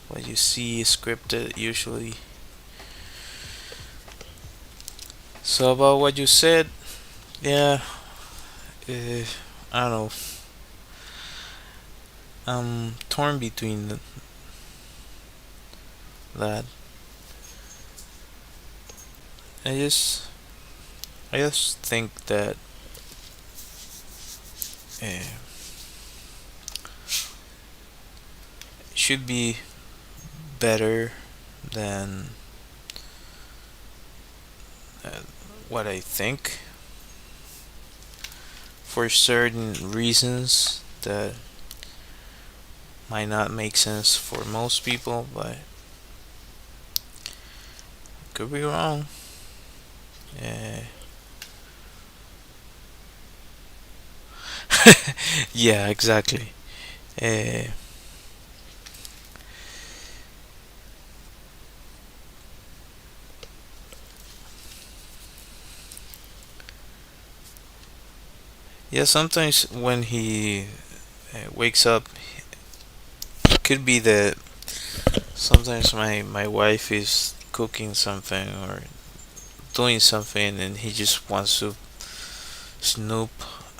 what you see scripted usually. So about what you said, yeah, uh, I don't know. I'm torn between that. I just I just think that uh, it should be better than uh, what I think for certain reasons that might not make sense for most people, but could be wrong. Uh, yeah, exactly. Uh, Yeah, sometimes when he wakes up, it could be that sometimes my wife is cooking something or doing something and he just wants to snoop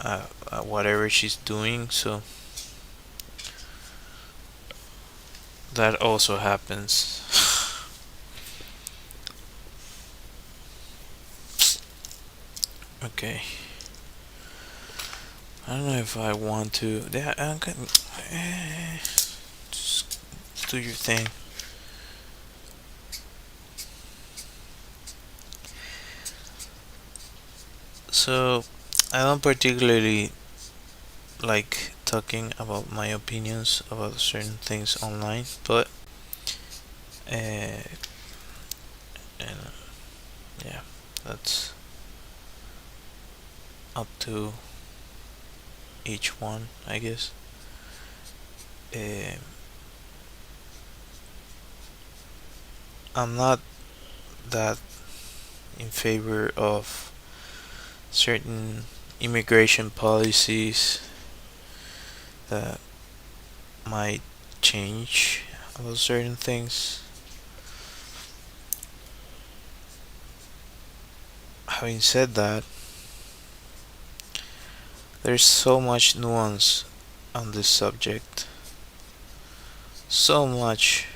at whatever she's doing. So that also happens. Okay. I don't know if I want to. Yeah, I'm gonna, just do your thing. So I don't particularly like talking about my opinions about certain things online, but uh, and yeah, that's up to each one, I guess. Um I'm not that in favor of certain immigration policies that might change about certain things. Having said that, there's so much nuance on this subject. So much.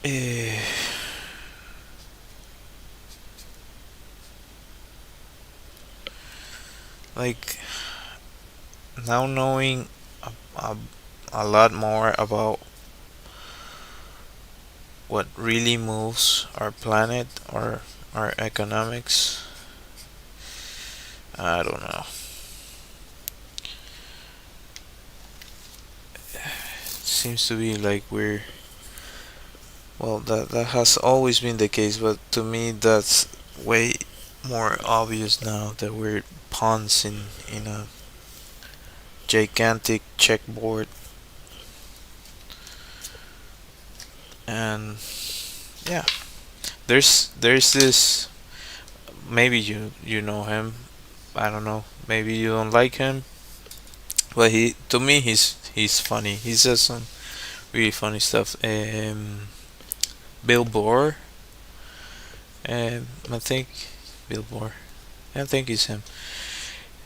Eh, like now knowing a, a lot more about what really moves our planet or our economics, I don't know. Seems to be like we're well that has always been the case, but to me that's way more obvious now that we're pawns in a gigantic checkboard. And yeah, there's this, maybe you know him, I don't know, maybe you don't like him, but he, to me, he's funny. He says some really funny stuff. Bill Burr, I think Bill Burr, I think it's him.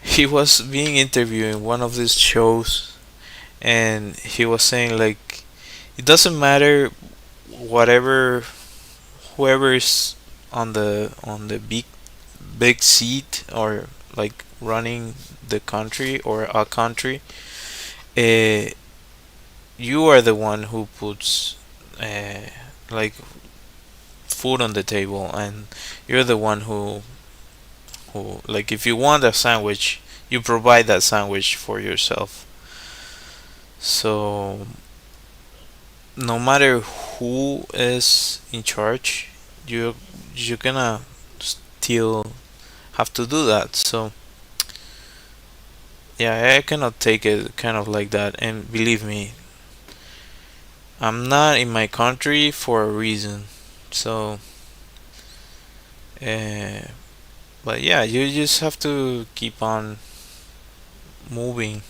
He was being interviewed in one of these shows, and he was saying like it doesn't matter whatever whoever is on the big seat or like running the country or a country, uh, you are the one who puts uh, like food on the table, and you're the one who like if you want a sandwich, you provide that sandwich for yourself. So no matter who is in charge, you you're gonna still have to do that. So yeah, I cannot take it kind of like that. And believe me, I'm not in my country for a reason. So, uh, but yeah, you just have to keep on moving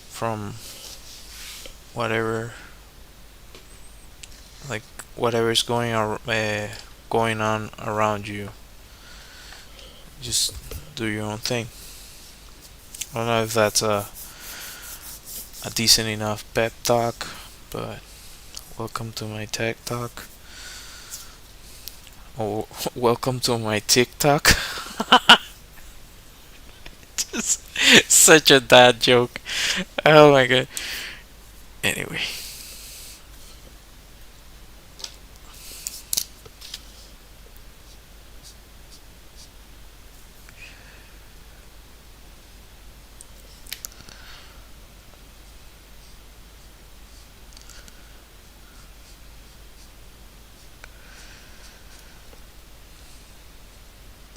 from whatever, like whatever's going on around you. Just do your own thing. I don't know if that's a decent enough pep talk, but welcome to my tech talk. Oh, welcome to my TikTok. Just such a dad joke. Oh my god. Anyway,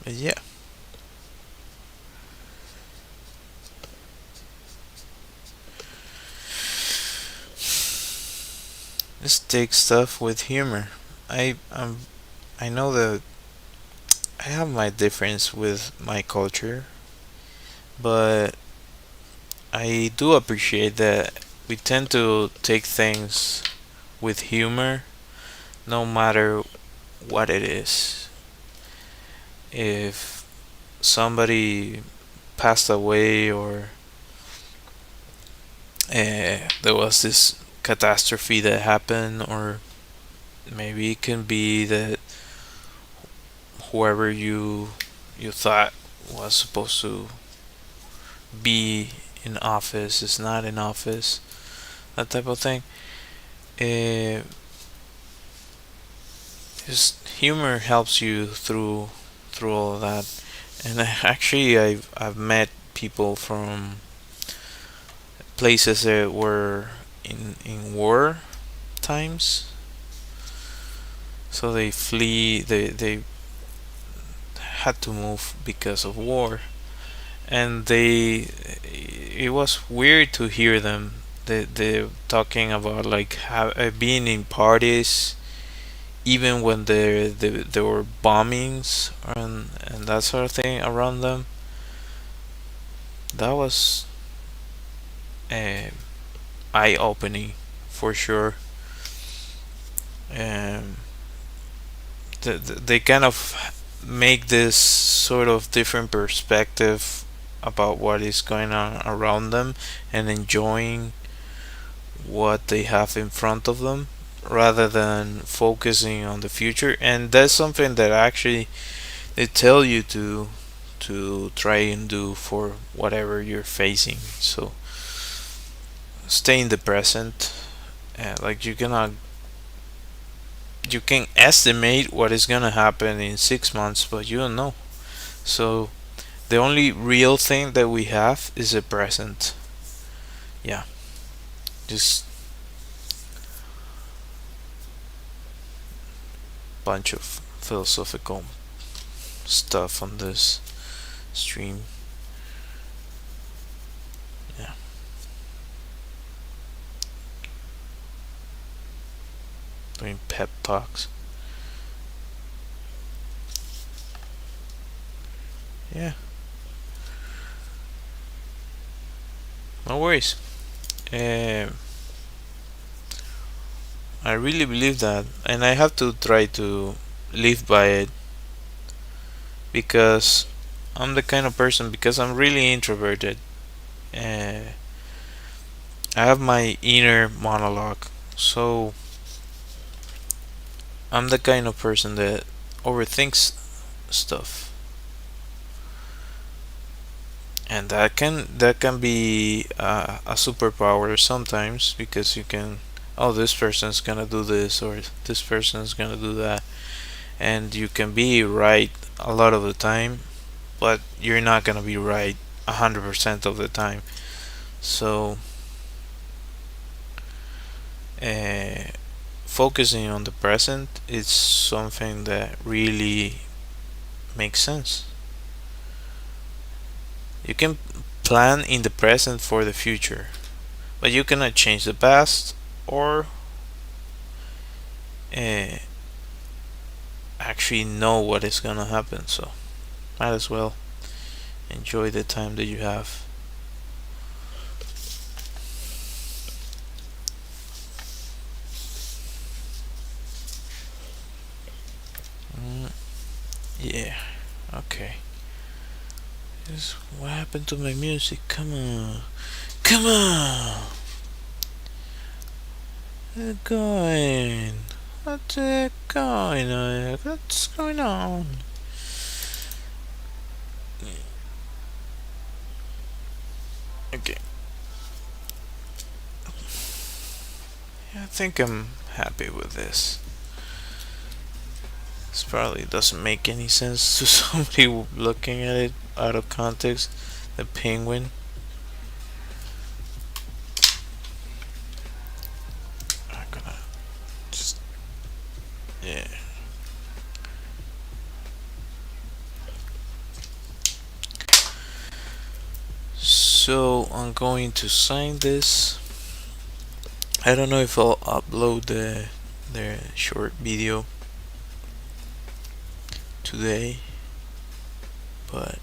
but yeah, just take stuff with humor. I'm I know that I have my difference with my culture, but I do appreciate that we tend to take things with humor no matter what it is. If somebody passed away or there was this catastrophe that happened, or maybe it can be that whoever you thought was supposed to be in office is not in office, that type of thing. Uh, just humor helps you through all of that. And actually, I've met people from places that were in war times, so they flee. They had to move because of war, and they it was weird to hear them. They talking about like being in parties even when there were bombings and that sort of thing around them. That was uh, eye opening for sure. Um, they kind of make this sort of different perspective about what is going on around them and enjoying what they have in front of them rather than focusing on the future. And that's something that actually they tell you to try and do for whatever you're facing. So stay in the present. Like you can estimate what is gonna happen in 6 months, but you don't know. So the only real thing that we have is the present. Yeah, just bunch of philosophical stuff on this stream. Yeah, doing pep talks. Yeah, no worries. Um, I really believe that, and I have to try to live by it because I'm the kind of person, because I'm really introverted. Uh, I have my inner monologue, so I'm the kind of person that overthinks stuff, and that can be a superpower sometimes because you can, oh, this person's gonna do this or this person's gonna do that, and you can be right a lot of the time, but you're not gonna be right 100% of the time. So uh, focusing on the present is something that really makes sense. You can plan in the present for the future, but you cannot change the past or uh, actually know what is gonna happen. So might as well enjoy the time that you have. Mm, yeah. Okay. What happened to my music? Come on. Come on. What's going? What's going on? What's going on? Okay. Yeah, I think I'm happy with this. This probably doesn't make any sense to somebody looking at it out of context. The penguin. I'm gonna just, yeah. So I'm going to sign this. I don't know if I'll upload the short video today, but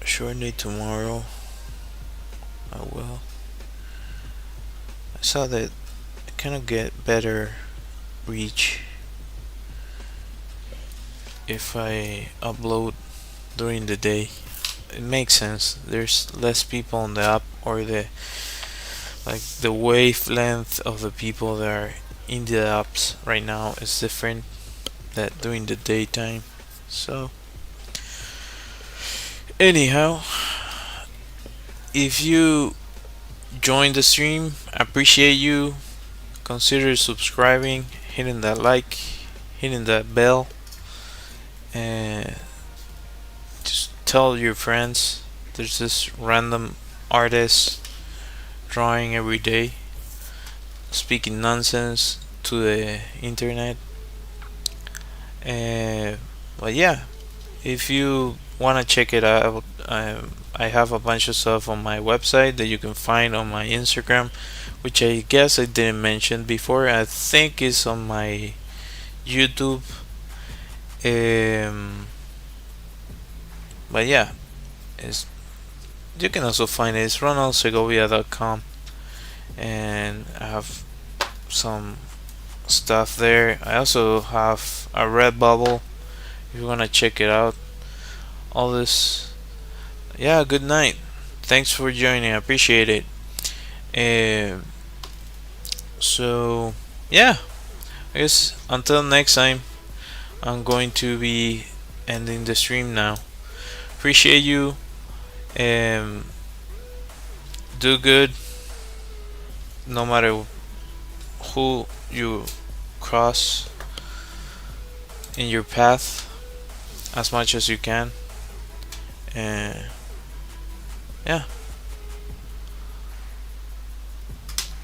surely tomorrow I will. I saw that I kind of get better reach if I upload during the day. It makes sense. There's less people on the app, or the wavelength of the people that are in the apps right now is different that during the daytime. So anyhow, if you join the stream, I appreciate you. Consider subscribing, hitting that like, hitting that bell, and just tell your friends there's this random artist drawing every day, speaking nonsense to the internet. But yeah, if you want to check it out, I have a bunch of stuff on my website that you can find on my Instagram, which I guess I didn't mention before. I think it's on my YouTube. But yeah, it's, you can also find it. It's ronaldsegovia.com, and I have some stuff there. I also have a Redbubble if you want to check it out. All this. Yeah, good night. Thanks for joining. I appreciate it. So yeah, I guess until next time, I'm going to be ending the stream now. Appreciate you. Do good no matter who you cross in your path, as much as you can. And yeah,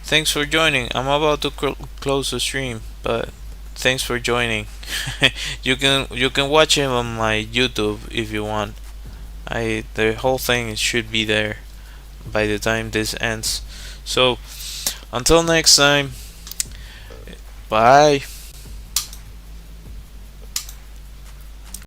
thanks for joining. I'm about to close the stream, but thanks for joining. You can watch him on my YouTube if you want. The whole thing should be there by the time this ends. So until next time, bye.